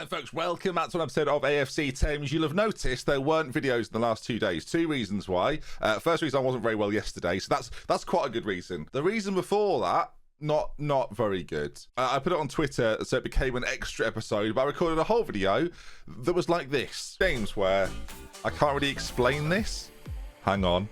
Hello folks, welcome back to an episode of AFC Thames. You'll have noticed there weren't videos in the last 2 days. Two reasons why. First reason, I wasn't very well yesterday, so that's quite a good reason. The reason before that, not very good. I put it on Twitter so it became an extra episode, but I recorded a whole video that was like this. Games where I can't really explain this. Hang on.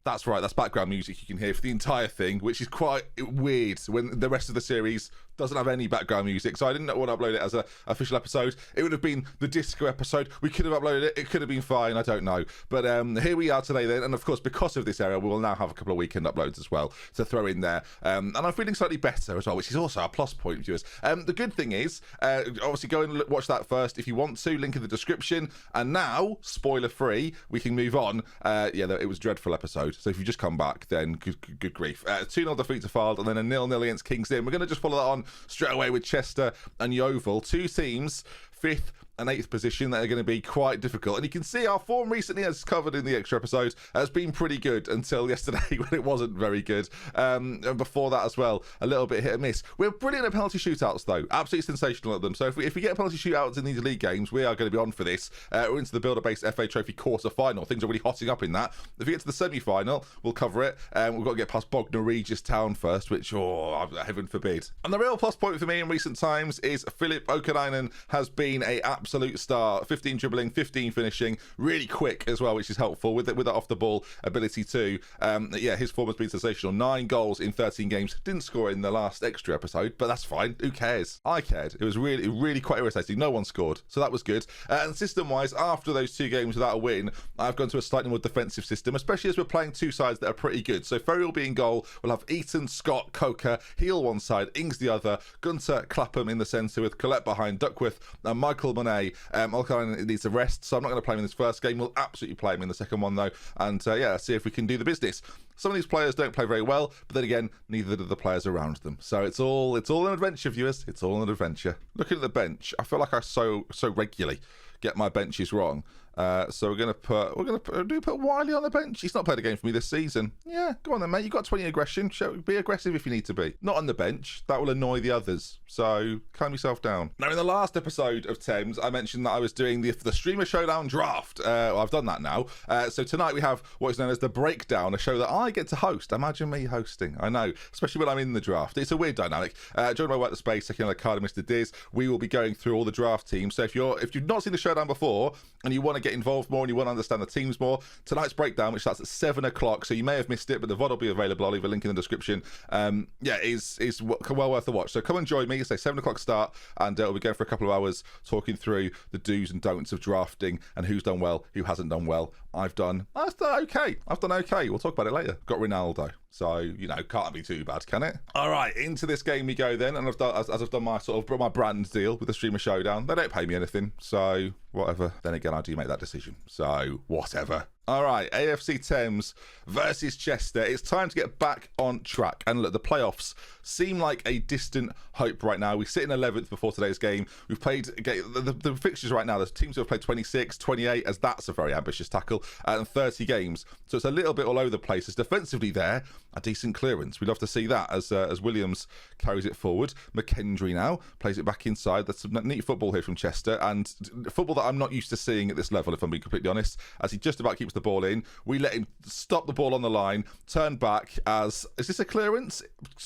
That's right, that's background music you can hear for the entire thing, which is quite weird when the rest of the series doesn't have any background music, so I didn't want to upload it as an official episode. It would have been the disco episode. We could have uploaded it. It could have been fine. I don't know. But here we are today then, and of course, because of this error, we will now have a couple of weekend uploads as well to throw in there. And I'm feeling slightly better as well, which is also a plus point, viewers. The good thing is, obviously, go and watch that first if you want to. Link in the description. And now, spoiler-free, we can move on. Yeah, it was a dreadful episode. So if you just come back, then good grief. 2-0 defeat to Fylde, and then a 0-0 against King's Lynn. We're going to just follow that on straight away with Chester and Yeovil, two teams, 5th and 8th position, that are going to be quite difficult. And you can see our form recently, as covered in the extra episode, has been pretty good until yesterday when it wasn't very good. And before that as well, a little bit hit and miss. We're brilliant at penalty shootouts though, absolutely sensational at them. So if we get penalty shootouts in these league games, we are going to be on for this. We're into the builder-based FA Trophy quarter final. Things are really hotting up in that. If we get to the semi-final, we'll cover it. We've got to get past Bognor Regis Town first, which, heaven forbid. And the real plus point for me in recent times is Philip Okanainen has been a absolute star. 15 dribbling, 15 finishing, really quick as well, which is helpful with that off the ball ability too. Yeah, his form has been sensational. 9 goals in 13 games. Didn't score in the last extra episode, but that's fine. Who cares? I cared. It was really quite irritating. No one scored, so that was good. And system-wise, after those 2 games without a win, I've gone to a slightly more defensive system, especially as we're playing 2 sides that are pretty good. So Ferry will be in goal. We'll have Eaton, Scott, Coker, Heel one side, Ings the other, Gunter, Clapham in the centre with Collette behind, Duckworth and Michael Monet. Okanainen needs a rest, so I'm not going to play him in this first game. We'll absolutely play him in the second one though, and yeah, see if we can do the business. Some of these players don't play very well, but then again, neither do the players around them. So it's all an adventure, viewers. It's all an adventure. Looking at the bench, I feel like I so regularly get my benches wrong. So we're gonna put Wiley on the bench. He's not played a game for me this season. Yeah, go on then, mate. You've got 20 aggression. Be aggressive if you need to be. Not on the bench. That will annoy the others. So calm yourself down. Now, in the last episode of Thames, I mentioned that I was doing the Streamer Showdown draft. Well, I've done that now. So tonight we have what is known as the Breakdown, a show that I get to host. Imagine me hosting. I know, especially when I'm in the draft. It's a weird dynamic. Join my work the space, second on the card of Mr. Diz. We will be going through all the draft teams. So if you've not seen the Showdown before and you want to get involved more and you want to understand the teams more, tonight's breakdown, which starts at 7 o'clock, so you may have missed it, but the VOD will be available. I'll leave a link in the description. Yeah, is well worth a watch. So come and join me. Say 7 o'clock start, and we'll be going for a couple of hours talking through the do's and don'ts of drafting and who's done well, who hasn't done well. I've done okay. We'll talk about it later. Got Ronaldo. So, can't be too bad, can it? All right, into this game we go then. And I've done my brand deal with the Streamer Showdown. They don't pay me anything, so whatever. Then again, I do make that decision. So, whatever. All right, AFC Thames versus Chester. It's time to get back on track. And look, the playoffs seem like a distant hope right now. We sit in 11th before today's game. We've played the fixtures right now. The teams have played 26, 28, as that's a very ambitious tackle, and 30 games. So it's a little bit all over the place. It's defensively there, a decent clearance. We'd love to see that as Williams carries it forward. McKendry now plays it back inside. That's some neat football here from Chester, and football that I'm not used to seeing at this level, if I'm being completely honest, as he just about keeps the ball in. We let him stop the ball on the line, turn back is this a clearance?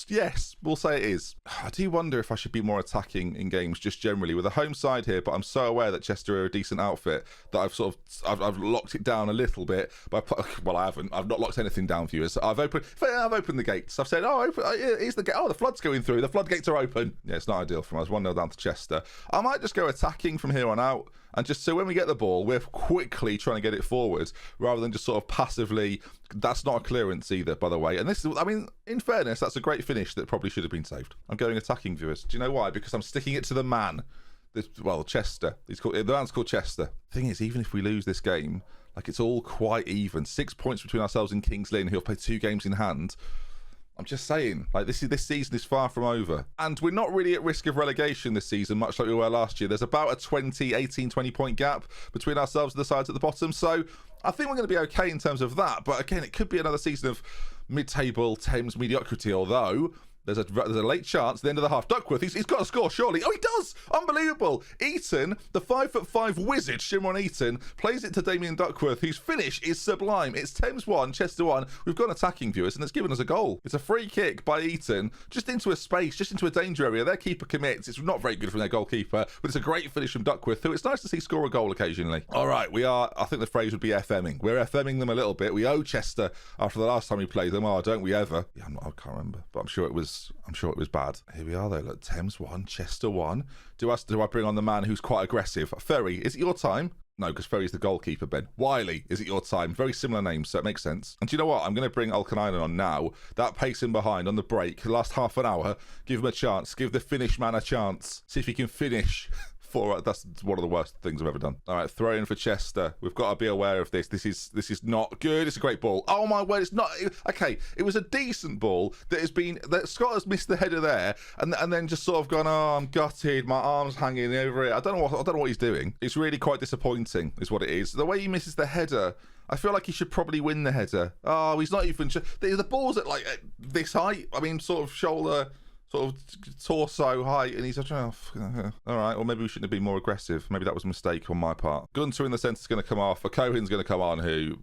Yes, we'll say it is. I do wonder if I should be more attacking in games just generally with a home side here, but I'm so aware that Chester are a decent outfit that I've locked it down a little bit. Well, I haven't. I've not locked anything down, viewers. I've opened the gates. I've said, here's the gate. Oh, the flood's going through. The floodgates are open. Yeah, it's not ideal for us. 1-0 down to Chester. I might just go attacking from here on out. And just so when we get the ball, we're quickly trying to get it forward rather than just sort of passively. That's not a clearance either, by the way. And this is, in fairness, that's a great finish that probably should have been saved. I'm going attacking, viewers. Do you know why? Because I'm sticking it to the man. Chester. The man's called Chester. Thing is, even if we lose this game, it's all quite even. 6 points between ourselves and Kings Lynn, who'll play 2 games in hand. I'm just saying, this season is far from over. And we're not really at risk of relegation this season, much like we were last year. There's about a 18, 20-point gap between ourselves and the sides at the bottom. So I think we're going to be okay in terms of that. But again, it could be another season of mid-table Thames mediocrity, although There's a late chance at the end of the half. Duckworth, he's got to score, surely. Oh, he does! Unbelievable. Eaton, the 5'5" wizard, Shimron Eaton, plays it to Damien Duckworth, whose finish is sublime. It's Thames 1, Chester 1. We've got attacking viewers, and it's given us a goal. It's a free kick by Eaton, just into a space, just into a danger area. Their keeper commits. It's not very good from their goalkeeper, but it's a great finish from Duckworth, who it's nice to see score a goal occasionally. All right, I think the phrase would be FMing. We're FMing them a little bit. We owe Chester after the last time we played them. Oh, don't we ever? Yeah, I can't remember, but I'm sure it was bad. Here we are though. Look, Thames 1, Chester 1. Do I bring on the man who's quite aggressive? Ferry, is it your time? No, because Ferry's the goalkeeper, Ben. Wiley, is it your time? Very similar names, so it makes sense. And do you know what? I'm going to bring Alkanainen on now. That pace him behind on the break, the last half an hour. Give him a chance. Give the Finnish man a chance. See if he can finish. That's one of the worst things I've ever done. All right, throw in for Chester. We've got to be aware of this. This is not good. It's a great ball. Oh my word, it's not. Okay, it was a decent ball that Scott has missed the header there, and then just sort of gone. Oh, I'm gutted. My arm's hanging over it. I don't know what he's doing. It's really quite disappointing, is what it is. The way he misses the header. I feel like he should probably win the header. Oh, he's not even. The ball's at like this height. I mean, sort of shoulder. Sort of torso height, and he's like, oh, all right, or maybe we shouldn't have been more aggressive. Maybe that was a mistake on my part. Gunter in the centre is going to come off. A Cohen's going to come on, who,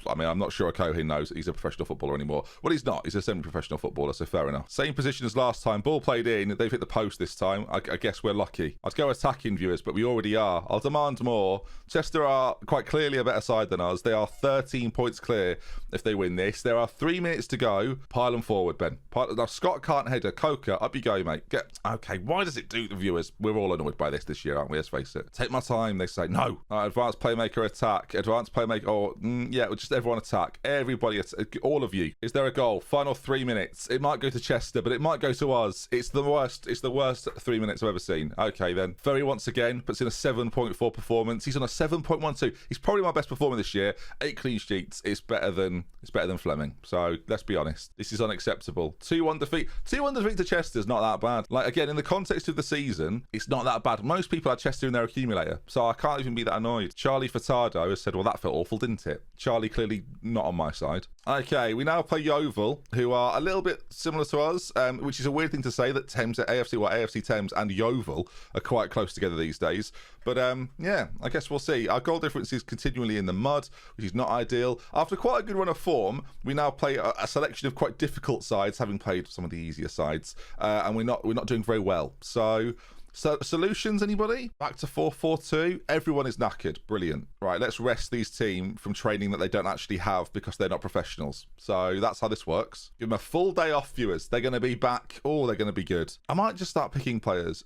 I mean, I'm not sure a Cohen knows that he's a professional footballer anymore. Well, he's not. He's a semi-professional footballer, so fair enough. Same position as last time. Ball played in. They've hit the post this time. I guess we're lucky. I'd go attacking, viewers, but we already are. I'll demand more. Chester are quite clearly a better side than us. They are 13 points clear if they win this. There are 3 minutes to go. Pile them forward, Ben. Now, Scott can't header. Coker, up you go, mate. Okay, why does it do the viewers? We're all annoyed by this year, aren't we? Let's face it. Take my time, they say. No. Advanced playmaker attack. Advanced playmaker, yeah, just everyone attack. Everybody, all of you. Is there a goal? Final 3 minutes. It might go to Chester, but it might go to us. It's the worst 3 minutes I've ever seen. Okay, then. Ferry once again puts in a 7.4 performance. He's on a 7.12. He's probably my best performer this year. 8 clean sheets. It's better than Fleming. So let's be honest. This is unacceptable. 2-1 defeat. 2-1 defeat to Chester's not that bad. Like, again, in the context of the season, it's not that bad. Most people had Chester in their accumulator, so I can't even be that annoyed. Charlie Furtado has said, well, that felt awful, didn't it? Charlie clearly not on my side. Okay, we now play Yeovil, who are a little bit similar to us, which is a weird thing to say, that AFC Thames and Yeovil are quite close together these days. But yeah, I guess we'll see. Our goal difference is continually in the mud, which is not ideal. After quite a good run of form, we now play a selection of quite difficult sides, having played some of the easier sides, and we're not doing very well. So solutions, anybody? Back to 4-4-2. Everyone is knackered. Brilliant. Right, let's rest these team from training that they don't actually have because they're not professionals. So that's how this works. Give them a full day off, viewers. They're going to be back. Oh, they're going to be good. I might just start picking players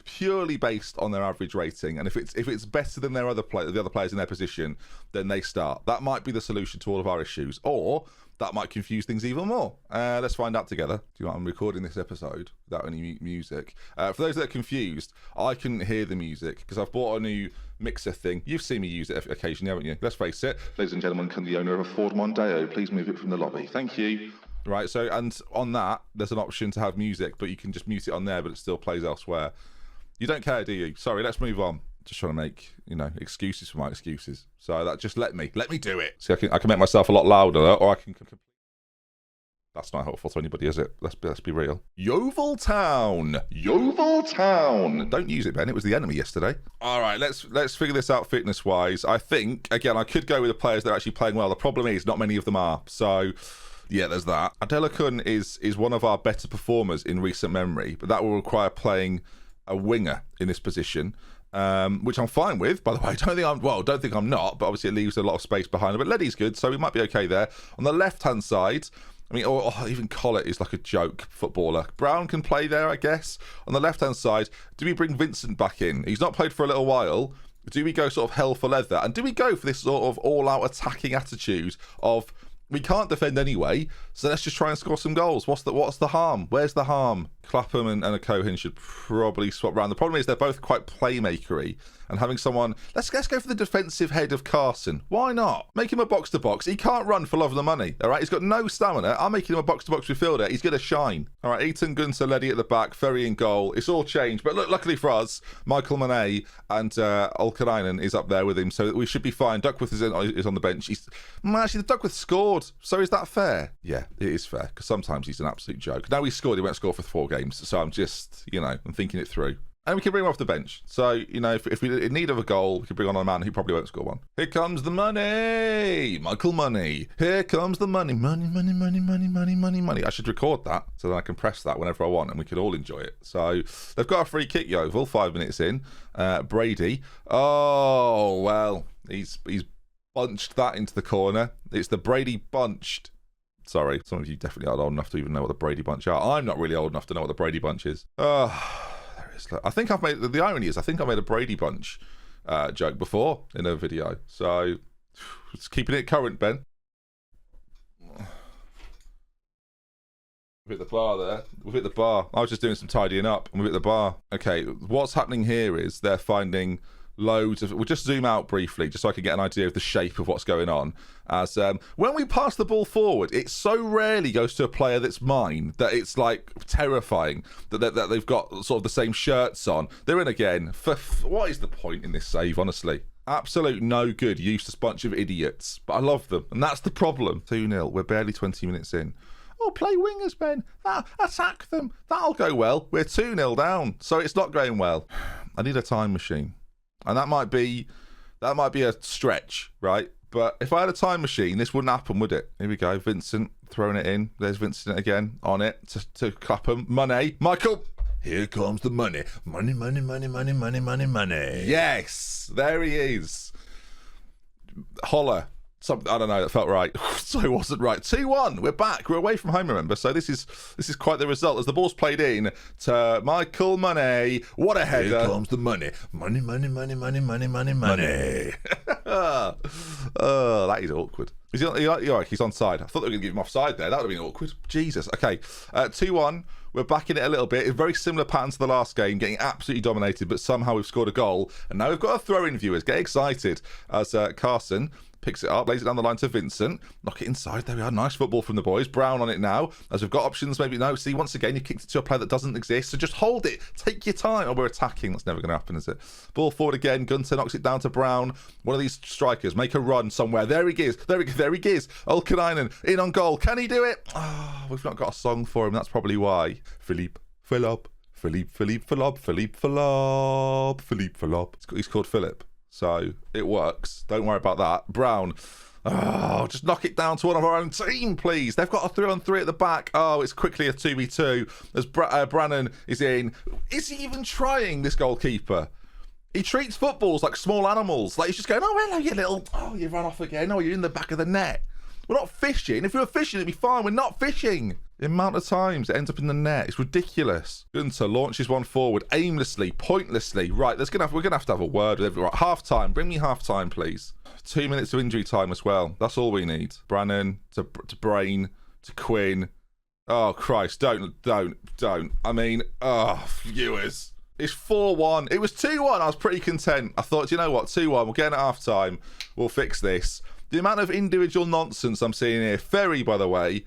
purely based on their average rating, and if it's better than the other players in their position, then they start. That might be the solution to all of our issues, or that might confuse things even more. Let's find out together. Do you know what? I'm recording this episode without any music. For those that are confused, I couldn't hear the music because I've bought a new mixer thing. You've seen me use it occasionally, haven't you? Let's face it. Ladies and gentlemen, can the owner of a Ford Mondeo please move it from the lobby? Thank you. Right, so, and on that, there's an option to have music, but you can just mute it on there, but it still plays elsewhere. You don't care, do you? Sorry, let's move on. Just trying to make, excuses for my excuses. So that just let me do it. See, I can make myself a lot louder, or I can. That's not helpful to anybody, is it? Let's be real. Yeovil Town. Don't use it, Ben. It was the enemy yesterday. All right, let's figure this out fitness wise. I think again, I could go with the players that are actually playing well. The problem is not many of them are. So. Yeah, there's that. Adelakun is one of our better performers in recent memory, but that will require playing a winger in this position, which I'm fine with, by the way. Don't think I'm not, but obviously it leaves a lot of space behind him. But Leddy's good, so we might be okay there. On the left-hand side, I mean, or even Collett is like a joke footballer. Brown can play there, I guess. On the left-hand side, do we bring Vincent back in? He's not played for a little while. Do we go sort of hell for leather? And do we go for this sort of all-out attacking attitude of... We can't defend anyway, so let's just try and score some goals. What's the harm? Where's the harm? Clapham and a Cohen should probably swap around. The problem is they're both quite playmakery, and having someone, let's go for the defensive head of Carson. Why not? Make him a box-to-box. He can't run for love of the money, all right? He's got no stamina. I'm making him a box-to-box midfielder. He's going to shine. All right, Eaton, Gunter, Leddy at the back, Ferry in goal. It's all changed. But look, luckily for us, Michael Manet and Olkanainen is up there with him, so we should be fine. Duckworth is on the bench. Actually, the Duckworth scored, so is that fair? Yeah, it is fair, because sometimes he's an absolute joke. Now he scored, he won't score for 4 games, so I'm just, I'm thinking it through. And we can bring him off the bench. So, if we're in need of a goal, we can bring on a man who probably won't score one. Here comes the money! Michael Money. Here comes the money. Money, money, money, money, money, money, money. I should record that so that I can press that whenever I want and we can all enjoy it. So, they've got a free kick, Yeovil, 5 minutes in. Brady. Oh, well, he's bunched that into the corner. It's the Brady bunched. Sorry, some of you definitely aren't old enough to even know what the Brady bunch are. I'm not really old enough to know what the Brady bunch is. I think I've made, the irony is, I think I made a Brady Bunch joke before in a video. So, just keeping it current, Ben. We've hit the bar there. We've hit the bar. I was just doing some tidying up and we've hit the bar. Okay, what's happening here is they're finding loads of... We'll just zoom out briefly just so I can get an idea of the shape of what's going on. As when we pass the ball forward, it so rarely goes to a player that's mine that it's like terrifying that they've got sort of the same shirts on. They're in again. What is the point in this save, honestly? Absolute no good, useless bunch of idiots. But I love them, and that's the problem. 2-0. We're barely 20 minutes in. Oh, play wingers, Ben. Attack them. That'll go well. We're 2-0 down, so it's not going well. I need a time machine. And that might be a stretch, right? But if I had a time machine, this wouldn't happen, would it? Here we go. Vincent throwing it in. There's Vincent again on it to Clapham. Money. Michael. Here comes the money. Money, money, money, money, money, money, money. Yes. There he is. Holler. I don't know, that felt right. So it wasn't right. 2-1. We're back. We're away from home, remember? So this is quite the result. As the ball's played in to Michael Money. What a header. Here comes the money. Money, money, money, money, money, money, money. Oh, that is awkward. He's onside. I thought they were going to give him offside there. That would have been awkward. Jesus. Okay. 2-1. We're back in it a little bit. A very similar pattern to the last game, getting absolutely dominated, but somehow we've scored a goal. And now we've got a throw-in, viewers. Get excited as Carson picks it up, lays it down the line to Vincent. Knock it inside. There we are. Nice football from the boys. Brown on it now. As we've got options, maybe no. See, once again, you kicked it to a player that doesn't exist. So just hold it. Take your time. Oh, we're attacking. That's never going to happen, is it? Ball forward again. Gunter knocks it down to Brown. One of these strikers. Make a run somewhere. There he is. There he is. Olkanainen in on goal. Can he do it? Oh, we've not got a song for him. That's probably why. Philippe Philop. He's called Philip. So it works. Don't worry about that. Brown. Oh, just knock it down to one of our own team, please. They've got a 3-on-3 at the back. Oh, it's quickly a 2v2 as Brannan is in. Is he even trying, this goalkeeper? He treats footballs like small animals. Like he's just going, oh, hello, you little... Oh, you run off again. Oh, you're in the back of the net. We're not fishing. If we were fishing, it'd be fine. We're not fishing. The amount of times it ends up in the net, it's ridiculous. Gunter launches one forward aimlessly, pointlessly. Right, we're gonna have to have a word with everyone. Right, half time. Bring me half time, please. 2 minutes of injury time as well. That's all we need. Brannan to Brain to Quinn. Oh Christ! Don't. I mean, viewers. It's 4-1. It was 2-1. I was pretty content. I thought, you know what? 2-1. We'll get in at half time. We'll fix this. The amount of individual nonsense I'm seeing here. Ferry, by the way.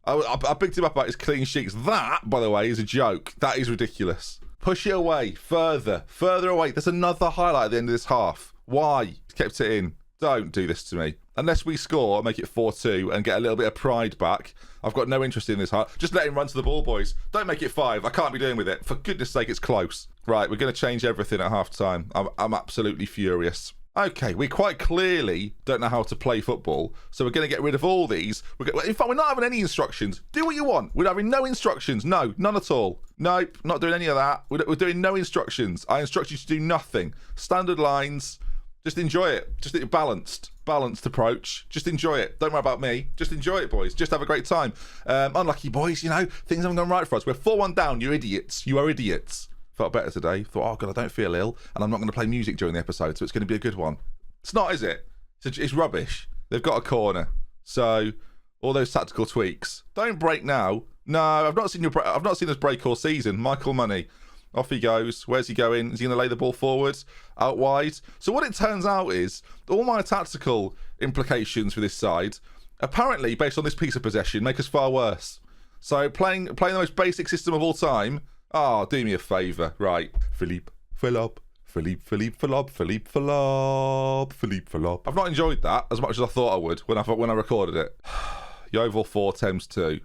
I picked him up about his clean sheets. That, by the way, is a joke. That is ridiculous. Push it away. Further away. There's another highlight at the end of this half. Why? He's kept it in. Don't do this to me. Unless we score, make it 4-2 and get a little bit of pride back. I've got no interest in this. Just let him run to the ball, boys. Don't make it 5. I can't be doing with it. For goodness sake, it's close. Right, we're going to change everything at half time. I'm absolutely furious. Okay, we quite clearly don't know how to play football, so we're going to get rid of all these. In fact, we're not having any instructions. Do what you want. We're having no instructions. No, none at all. Nope, not doing any of that. We're doing no instructions. I instruct you to do nothing. Standard lines. Just enjoy it. Just balanced approach. Just enjoy it. Don't worry about me. Just enjoy it, boys. Just have a great time. Unlucky boys, things haven't gone right for us. We're 4-1 down. You're idiots. You are idiots. Felt better today. Thought, oh God, I don't feel ill, and I'm not going to play music during the episode, so it's going to be a good one. It's not, is it? It's rubbish. They've got a corner. So all those tactical tweaks. Don't break now. No, I've not seen us break all season. Michael Money. Off he goes. Where's he going? Is he going to lay the ball forward? Out wide? So what it turns out is, all my tactical implications for this side, apparently, based on this piece of possession, make us far worse. So playing the most basic system of all time, do me a favour. Right. Philippe, Philop. Philippe, Philop. I've not enjoyed that as much as I thought I would when I recorded it. Yeovil 4, Thames 2.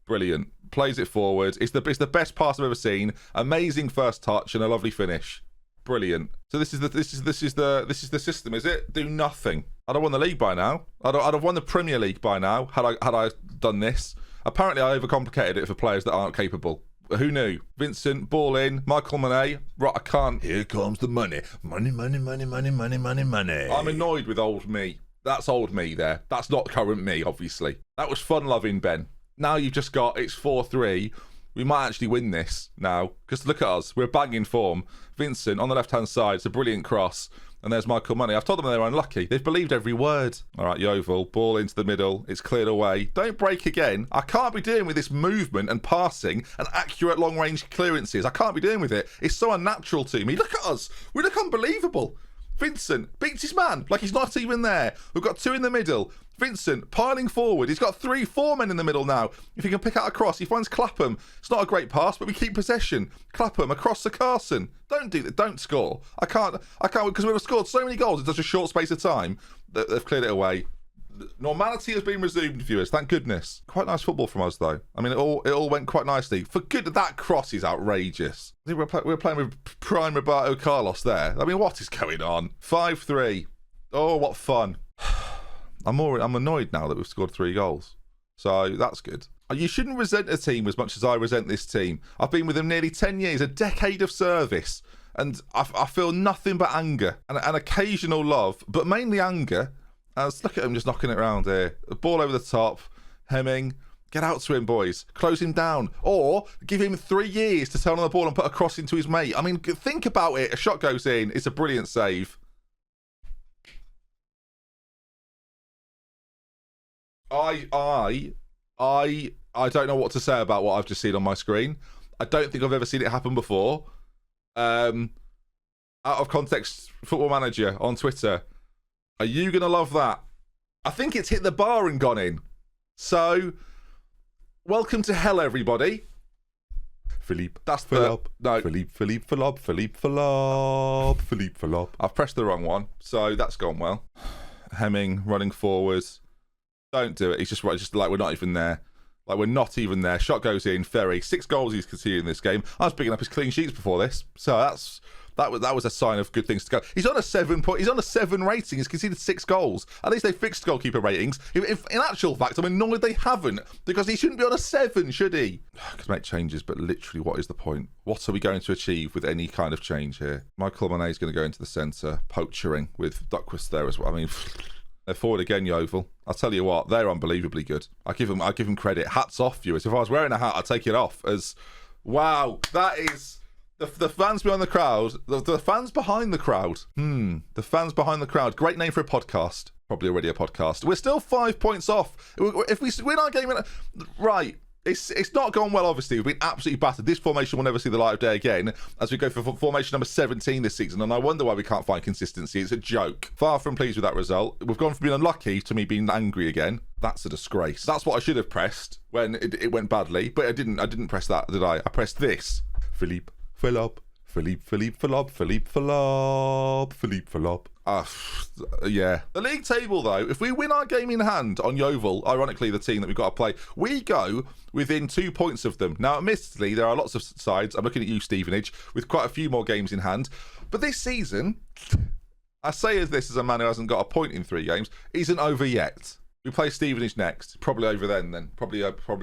Brilliant. Plays it forward. It's the best pass I've ever seen. Amazing first touch and a lovely finish. Brilliant. So this is the system, is it? Do nothing. I'd have won the league by now. I'd have won the Premier League by now had I done this. Apparently I overcomplicated it for players that aren't capable. Who knew? Vincent, ball in, Michael Monet. Right, I can't. Here comes the money. Money. I'm annoyed with old me. That's old me there. That's not current me, obviously. That was fun-loving, Ben. Now you've just got, it's 4-3. We might actually win this now. Because look at us. We're banging form. Vincent, on the left-hand side, it's a brilliant cross. And there's Michael Money. I've told them they're unlucky. They've believed every word. All right, Yeovil, ball into the middle. It's cleared away. Don't break again. I can't be dealing with this movement and passing and accurate long-range clearances. I can't be dealing with it. It's so unnatural to me. Look at us. We look unbelievable. Vincent beats his man like he's not even there. We've got 2 in the middle. Vincent piling forward. He's got 3-4 men in the middle now. If he can pick out a cross, he finds Clapham. It's not a great pass, but we keep possession. Clapham across to Carson. Don't do that. Don't score. I can't because we've scored so many goals in such a short space of time that they've cleared it away. Normality has been resumed, viewers. Thank goodness. Quite nice football from us, though. I mean, it all went quite nicely. For good, that cross is outrageous. I think we're playing with prime Roberto Carlos there. I mean, what is going on? 5-3. Oh, what fun. I'm annoyed now that we've scored 3 goals. So that's good. You shouldn't resent a team as much as I resent this team. I've been with them nearly 10 years, a decade of service. And I feel nothing but anger and occasional love, but mainly anger. Look at him just knocking it around here. The ball over the top. Hemming. Get out to him, boys. Close him down. Or give him 3 years to turn on the ball and put a cross into his mate. I mean, think about it. A shot goes in. It's a brilliant save. I don't know what to say about what I've just seen on my screen. I don't think I've ever seen it happen before. Out of context, Football Manager on Twitter. Are you going to love that? I think it's hit the bar and gone in. So, welcome to hell, everybody. Philippe. That's the... No. Philippe. I've pressed the wrong one, so that's gone well. Hemming, running forwards. Don't do it. He's just like we're not even there. Like we're not even there. Shot goes in. Ferry. 6 goals he's conceded in this game. I was picking up his clean sheets before this, so that was a sign of good things to go. He's on a 7 rating. He's conceded 6 goals. At least they fixed goalkeeper ratings. If in actual fact, I'm annoyed they haven't, because he shouldn't be on a 7, should he? Could make changes, but literally, what is the point? What are we going to achieve with any kind of change here? Michael Monet is going to go into the centre, poachering with Duckworth there as well. I mean. They're forward again, Yeovil. I'll tell you what, they're unbelievably good. I give them credit. Hats off, viewers. If I was wearing a hat, I'd take it off. As wow, that is the fans behind the crowd. The fans behind the crowd. The fans behind the crowd. Great name for a podcast. Probably already a podcast. We're still 5 points off. If we win our game, right. It's not gone well, obviously. We've been absolutely battered. This formation will never see the light of day again as we go for formation number 17 this season, and I wonder why we can't find consistency. It's a joke. Far from pleased with that result. We've gone from being unlucky to me being angry again. That's a disgrace. That's what I should have pressed when it went badly, but I didn't press that, did I? I pressed this. Philippe. Yeah. The league table, though, if we win our game in hand on Yeovil, ironically the team that we've got to play, we go within 2 points of them. Now, admittedly, there are lots of sides, I'm looking at you, Stevenage, with quite a few more games in hand. But this season, I say this as a man who hasn't got a point in 3 games, isn't over yet. We play Stevenage next. Probably over then. Probably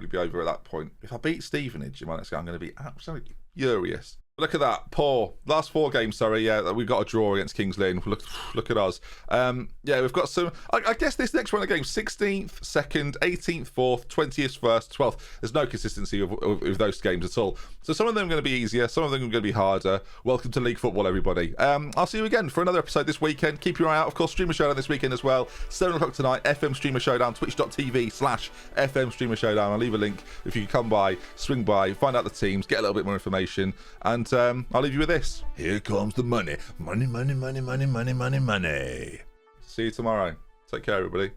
be over at that point. If I beat Stevenage in my next game, I'm going to be absolutely furious. Look at that. Poor. Last 4 games, sorry. Yeah, we've got a draw against Kings Lynn. Look at us. Yeah, we've got some... I guess this next run of games, 16th, 2nd, 18th, 4th, 20th, 1st, 12th. There's no consistency of those games at all. So some of them are going to be easier. Some of them are going to be harder. Welcome to League Football, everybody. I'll see you again for another episode this weekend. Keep your eye out. Of course, Streamer Showdown this weekend as well. 7 o'clock tonight, FM Streamer Showdown, twitch.tv/FM Streamer Showdown. I'll leave a link if you can come by, swing by, find out the teams, get a little bit more information, and And I'll leave you with this. Here comes the money. Money, money, money, money, money, money, money. See you tomorrow. Take care, everybody.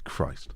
Christ.